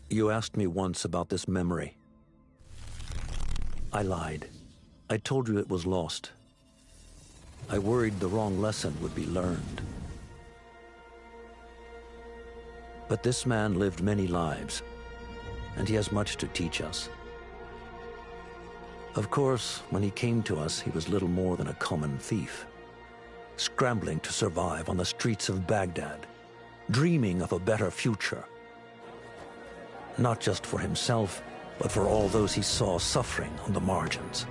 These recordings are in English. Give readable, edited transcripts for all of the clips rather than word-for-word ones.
You asked me once about this memory. I lied. I told you it was lost. I worried the wrong lesson would be learned. But this man lived many lives, and he has much to teach us. Of course, when he came to us, he was little more than a common thief, scrambling to survive on the streets of Baghdad, dreaming of a better future. Not just for himself, but for all those he saw suffering on the margins.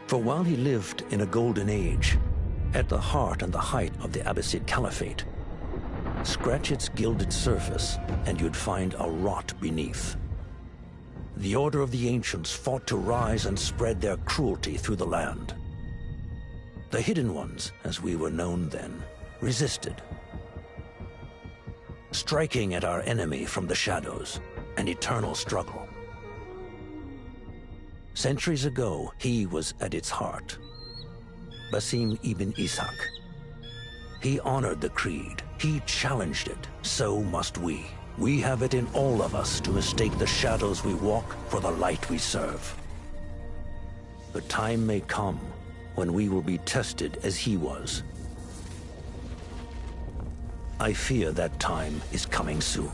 For while he lived in a golden age, at the heart and the height of the Abbasid Caliphate, scratch its gilded surface and you'd find a rot beneath. The Order of the Ancients fought to rise and spread their cruelty through the land. The Hidden Ones, as we were known then, resisted, striking at our enemy from the shadows, an eternal struggle. Centuries ago, he was at its heart, Basim ibn Ishaq. He honored the creed, he challenged it, so must we. We have it in all of us to mistake the shadows we walk for the light we serve. The time may come when we will be tested as he was. I fear that time is coming soon.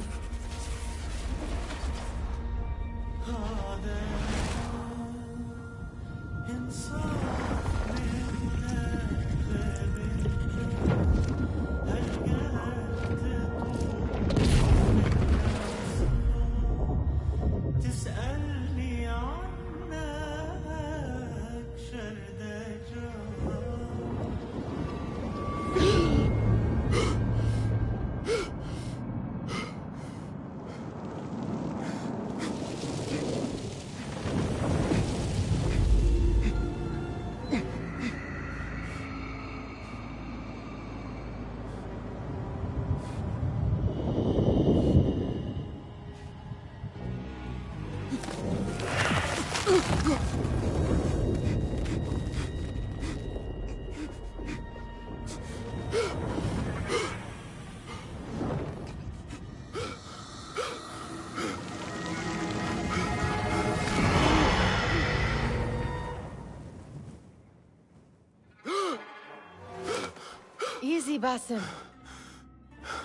Easy, Basim.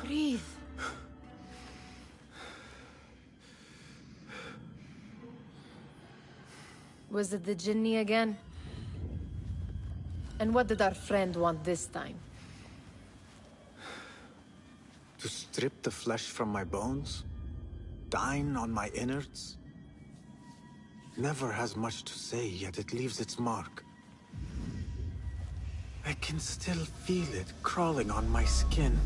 Breathe. Was it the Jinni again? And what did our friend want this time? To strip the flesh from my bones? Dine on my innards? Never has much to say, yet it leaves its mark. I can still feel it crawling on my skin.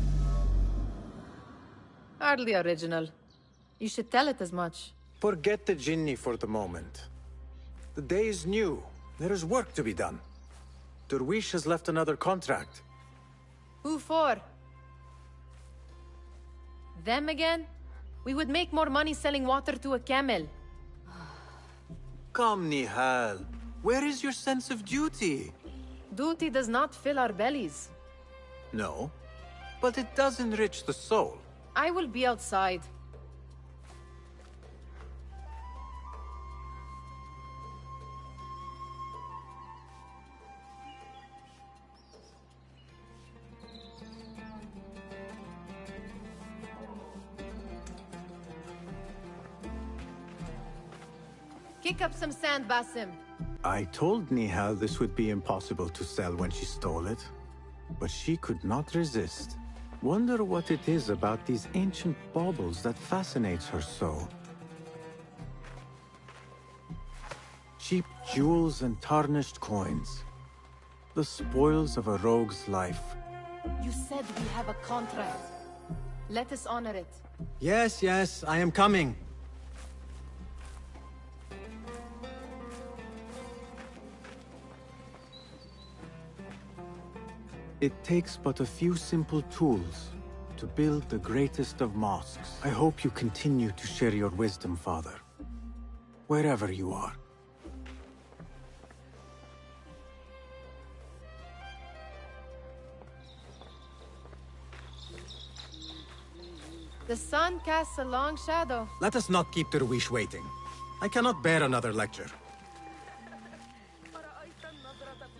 Hardly original. You should tell it as much. Forget the Jinni for the moment. The day is new. There is work to be done. Derwish has left another contract. Who for? Them again? We would make more money selling water to a camel. Come, Nihal. Where is your sense of duty? Duty does not fill our bellies. No, but it does enrich the soul. I will be outside. Kick up some sand, Basim. I told Nihal this would be impossible to sell when she stole it, but she could not resist. Wonder what it is about these ancient baubles that fascinates her so. Cheap jewels and tarnished coins. The spoils of a rogue's life. You said we have a contract. Let us honor it. Yes, yes, I am coming. It takes but a few simple tools to build the greatest of mosques. I hope you continue to share your wisdom, Father, wherever you are. The sun casts a long shadow. Let us not keep Derwish waiting. I cannot bear another lecture.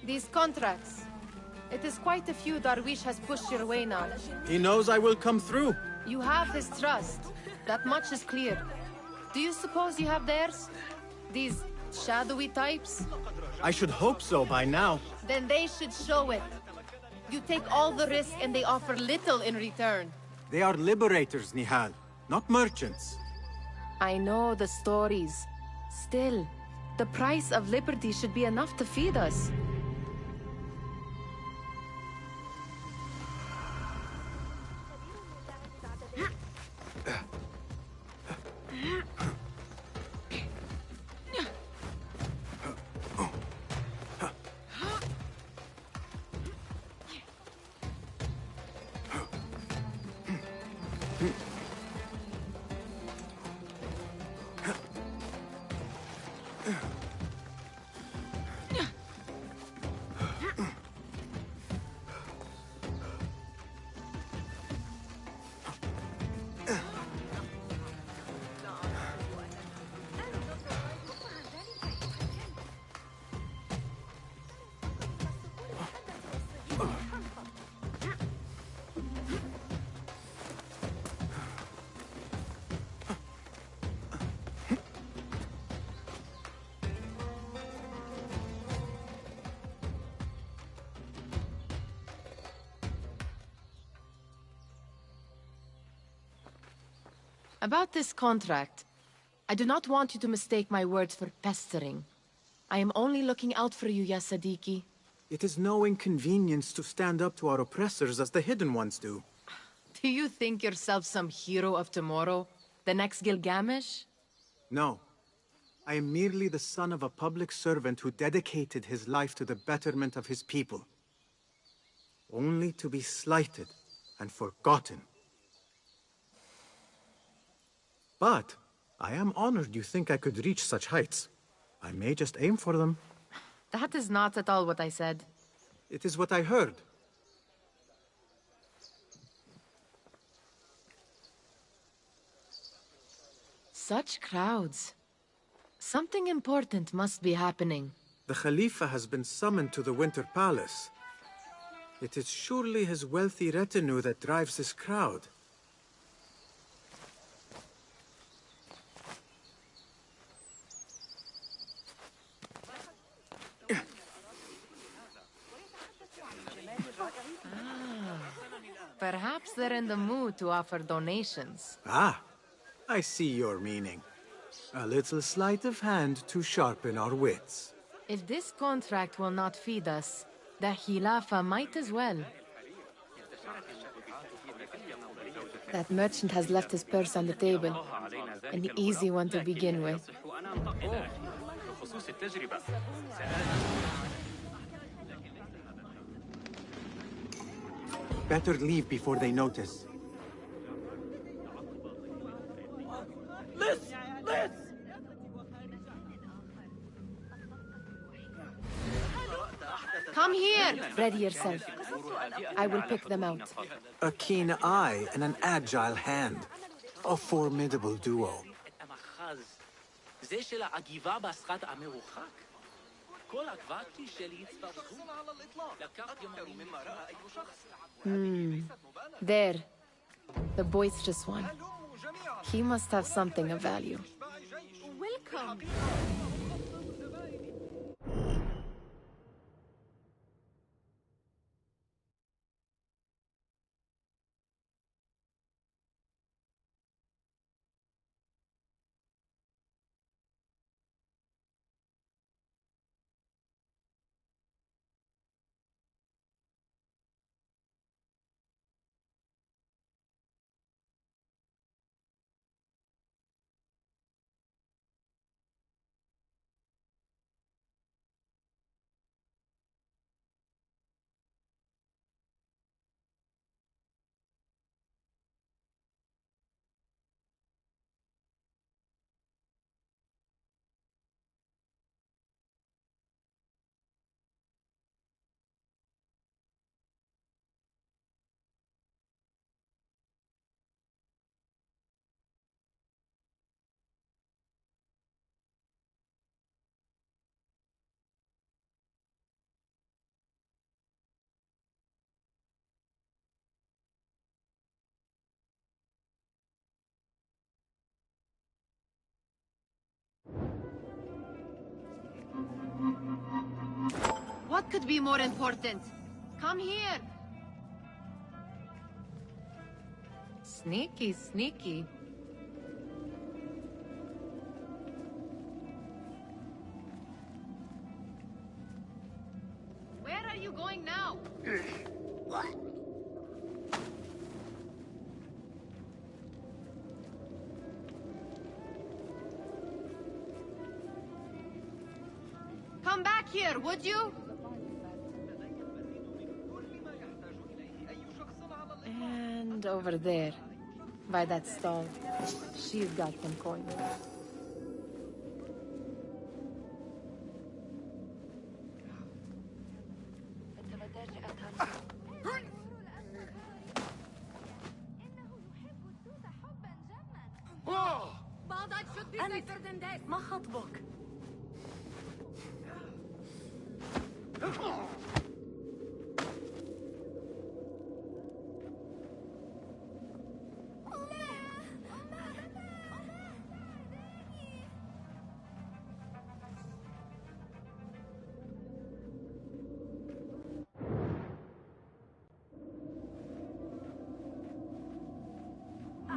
These contracts. It is quite a few Darwish has pushed your way now. He knows I will come through. You have his trust. That much is clear. Do you suppose you have theirs? These shadowy types? I should hope so by now. Then they should show it. You take all the risk and they offer little in return. They are liberators, Nihal, not merchants. I know the stories. Still, the price of liberty should be enough to feed us. About this contract, I do not want you to mistake my words for pestering. I am only looking out for you, ya Sadiki. It is no inconvenience to stand up to our oppressors as the Hidden Ones do. Do you think yourself some hero of tomorrow? The next Gilgamesh? No. I am merely the son of a public servant who dedicated his life to the betterment of his people. Only to be slighted and forgotten. But I am honored you think I could reach such heights. I may just aim for them. That is not at all what I said. It is what I heard. Such crowds. Something important must be happening. The Khalifa has been summoned to the Winter Palace. It is surely his wealthy retinue that drives this crowd. Perhaps they're in the mood to offer donations. Ah, I see your meaning. A little sleight of hand to sharpen our wits. If this contract will not feed us, the Khilafa might as well. That merchant has left his purse on the table. An easy one to begin with. Better leave before they notice. Come here! Ready yourself. I will pick them out. A keen eye and an agile hand. A formidable duo. There. The boisterous one. He must have something of value. Welcome! What could be more important? Come here! Sneaky, sneaky. Where are you going now? Come back here, would you? And over there, by that stall, she's got some coins. ما خطبك؟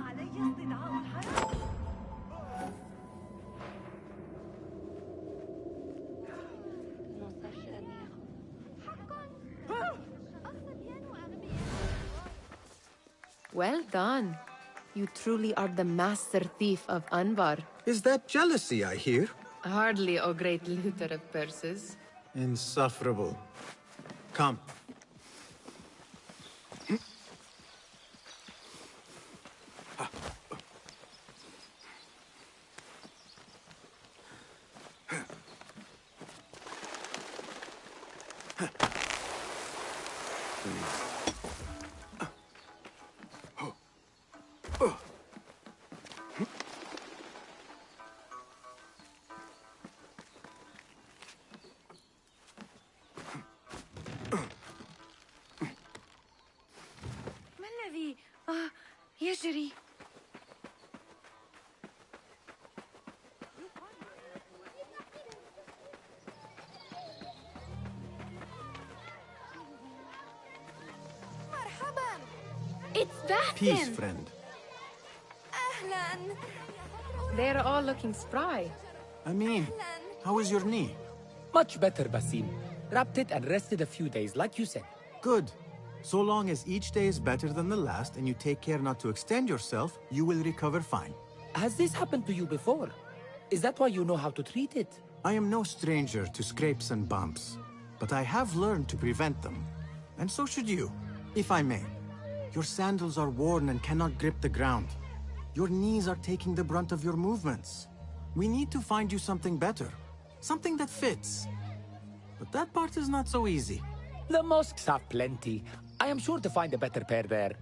علي استدعاء الحرس. Well done. You truly are the master thief of Anbar. Is that jealousy I hear? Hardly, O great looter of purses. Insufferable. Come. ما الذي يجري؟ مرحبا. It's Bastian. Peace, friend. أهلا. They're all looking spry. I mean, how is your knee? Much better, Basim. Wrapped it and rested a few days, like you said. Good. So long as each day is better than the last and you take care not to extend yourself, you will recover fine. Has this happened to you before? Is that why you know how to treat it? I am no stranger to scrapes and bumps, but I have learned to prevent them. And so should you, if I may. Your sandals are worn and cannot grip the ground. Your knees are taking the brunt of your movements. We need to find you something better. Something that fits. But that part is not so easy. The mosques have plenty. I am sure to find a better pair there.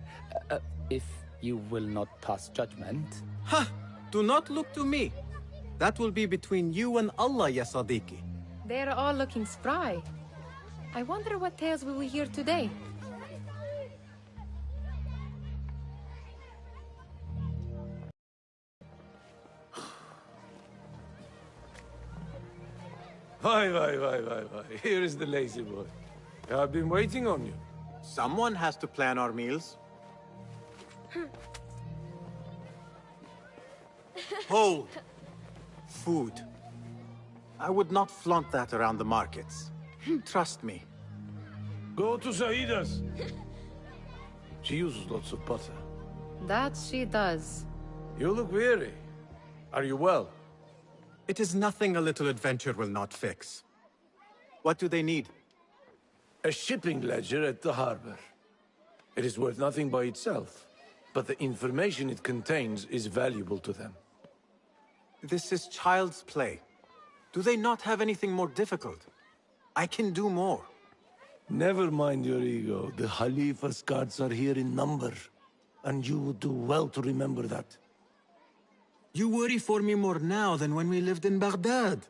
If you will not pass judgment. Ha! Do not look to me. That will be between you and Allah, ya Sadiqi. They're all looking spry. I wonder what tales we will hear today. Why. Here is the lazy boy. I've been waiting on you. Someone has to plan our meals. Hold. Food. I would not flaunt that around the markets. Trust me. Go to Saida's. She uses lots of butter. That she does. You look weary. Are you well? It is nothing a little adventure will not fix. What do they need? A shipping ledger at the harbor. It is worth nothing by itself, but the information it contains is valuable to them. This is child's play. Do they not have anything more difficult? I can do more. Never mind your ego. The Khalifa's guards are here in number, and you would do well to remember that. You worry for me more now than when we lived in Baghdad.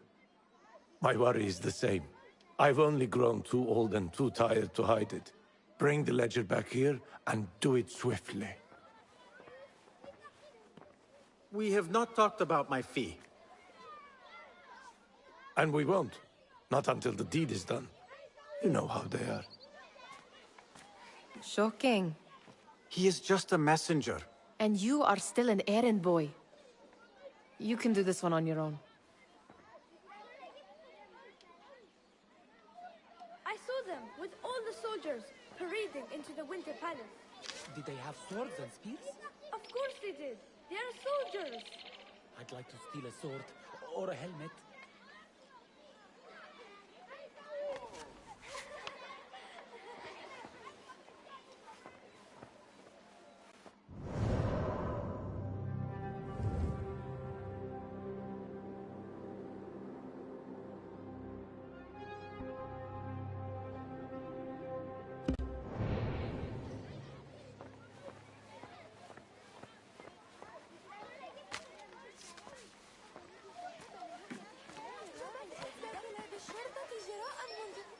My worry is the same. I've only grown too old and too tired to hide it. Bring the ledger back here, and do it swiftly. We have not talked about my fee. And we won't. Not until the deed is done. You know how they are. Shocking. He is just a messenger. And you are still an errand boy. You can do this one on your own. I saw them with all the soldiers parading into the Winter Palace. Did they have swords and spears? Of course they did. They are soldiers. I'd like to steal a sword or a helmet.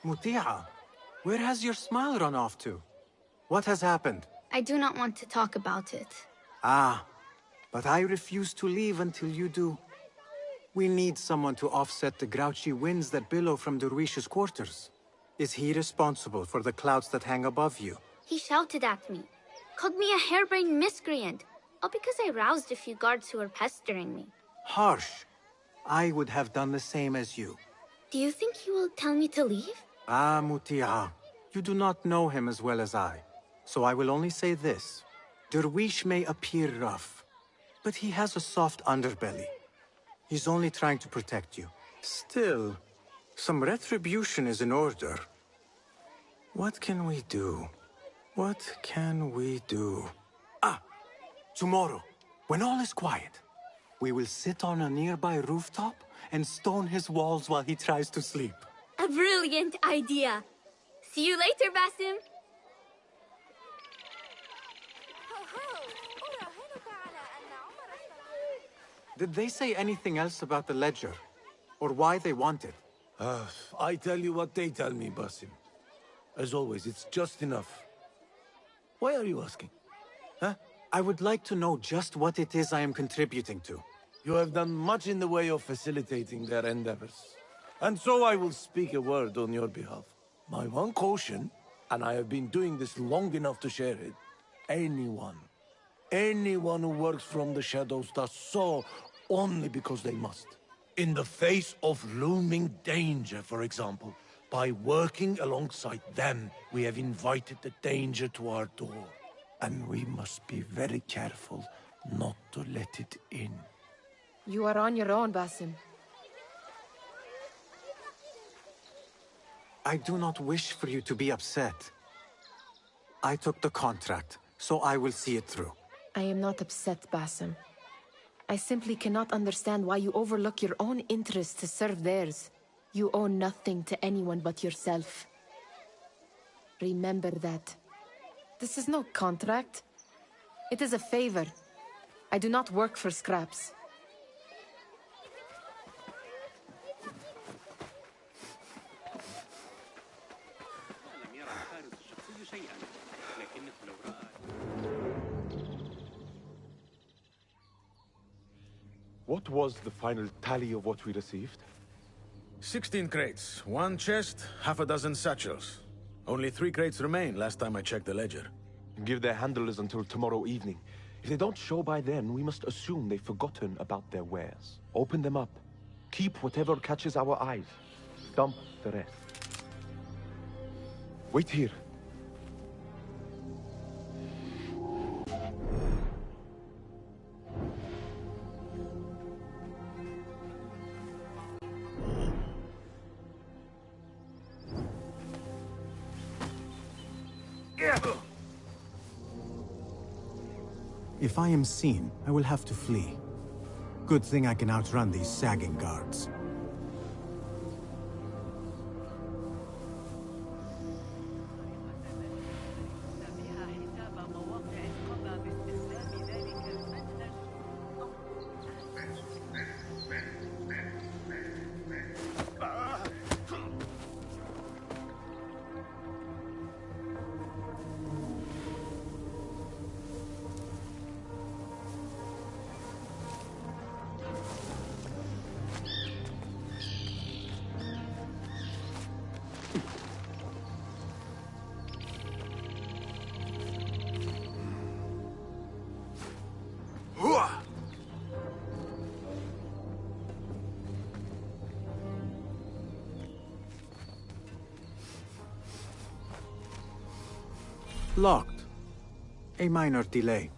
Muti'a, where has your smile run off to? What has happened? I do not want to talk about it. Ah, but I refuse to leave until you do. We need someone to offset the grouchy winds that billow from Derwish's quarters. Is he responsible for the clouds that hang above you? He shouted at me, called me a harebrained miscreant, all because I roused a few guards who were pestering me. Harsh. I would have done the same as you. Do you think he will tell me to leave? Ah, Muti'a, you do not know him as well as I. So I will only say this. Derwish may appear rough, but he has a soft underbelly. He's only trying to protect you. Still, some retribution is in order. What can we do? What can we do? Ah! Tomorrow, when all is quiet, we will sit on a nearby rooftop and stone his walls while he tries to sleep. A brilliant idea. See you later, Basim. Did they say anything else about the ledger? Or why they want it? I tell you what they tell me, Basim. As always, it's just enough. Why are you asking? Huh? I would like to know just what it is I am contributing to. You have done much in the way of facilitating their endeavors. And so I will speak a word on your behalf. My one caution, and I have been doing this long enough to share it, anyone who works from the shadows does so only because they must. In the face of looming danger, for example, by working alongside them, we have invited the danger to our door. And we must be very careful not to let it in. You are on your own, Basim. I do not wish for you to be upset. I took the contract, so I will see it through. I am not upset, Basim. I simply cannot understand why you overlook your own interests to serve theirs. You owe nothing to anyone but yourself. Remember that. This is no contract. It is a favor. I do not work for scraps. What was the final tally of what we received? 16 crates, 1 chest, half a dozen satchels. Only 3 crates remain last time I checked the ledger. Give their handlers until tomorrow evening. If they don't show by then, we must assume they've forgotten about their wares. Open them up. Keep whatever catches our eyes. Dump the rest. Wait here. If I am seen, I will have to flee. Good thing I can outrun these sagging guards. Locked. A minor delay.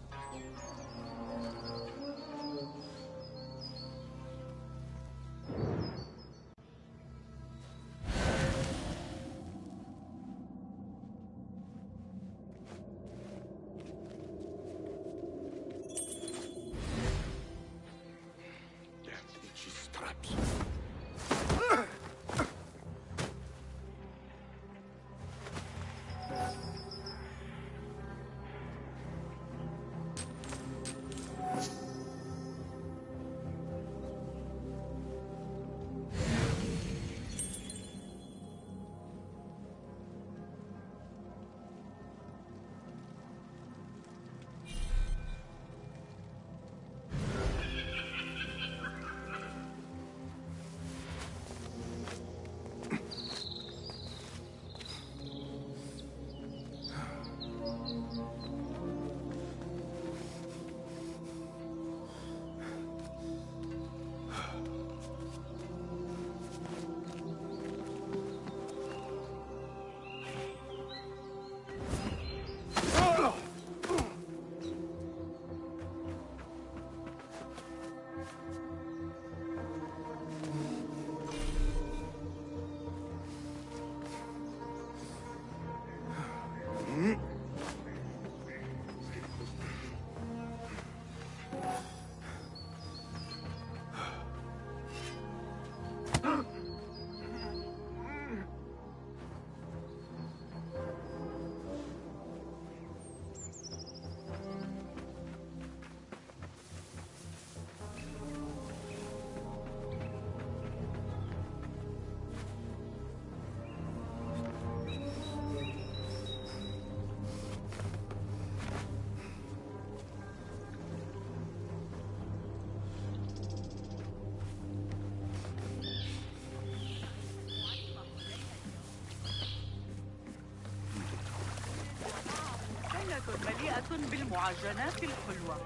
مليئة بالمعجنات الحلوة.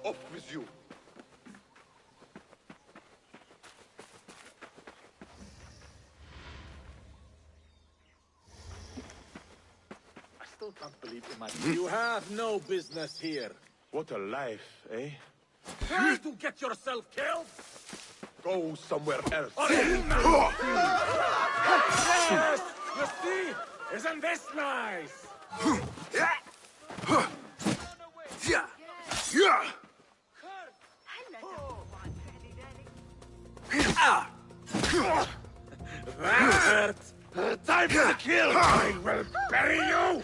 Off with you. I still can't believe it, man. You have no business here. What a life, eh? Try to get yourself killed? Go somewhere else. Yes! You see? Isn't this nice? That hurt! Time to kill! I will bury you!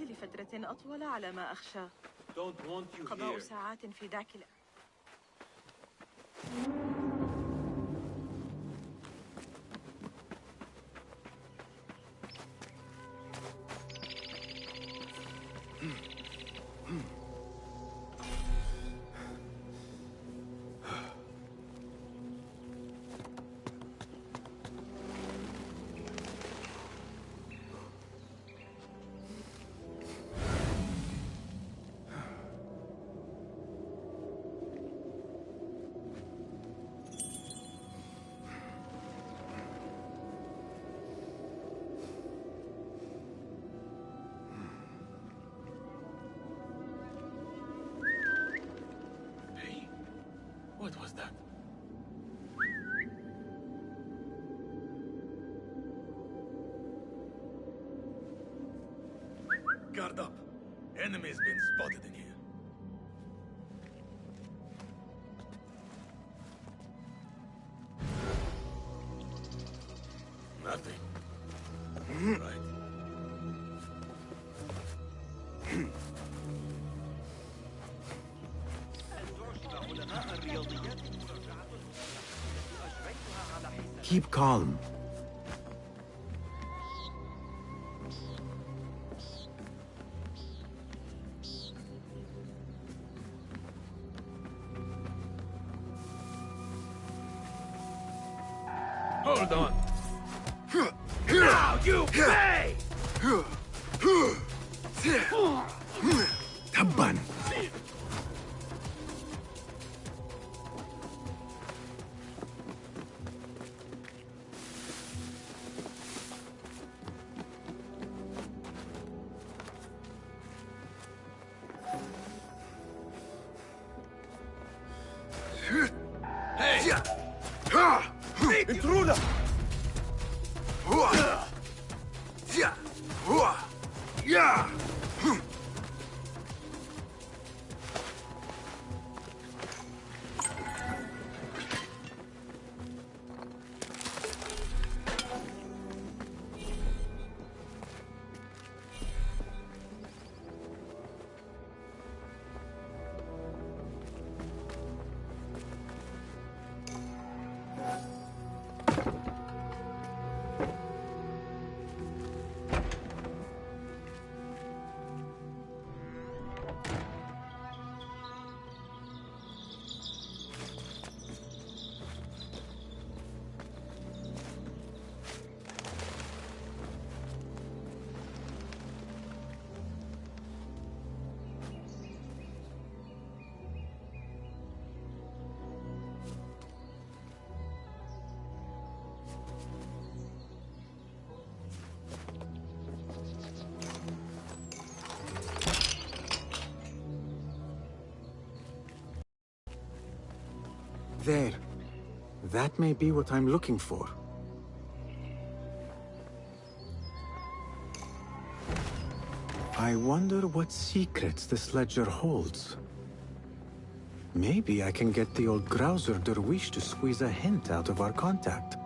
المخ لفترة أطول على ما أخشى. قضاء ساعات في داكلة. What was that? Guard up. Enemy's been spotted in here. Nothing. Right. Keep calm. Hold on. Now you pay! Tabban. Intruder! There. That may be what I'm looking for. I wonder what secrets this ledger holds. Maybe I can get the old Grouser Derwish to squeeze a hint out of our contact.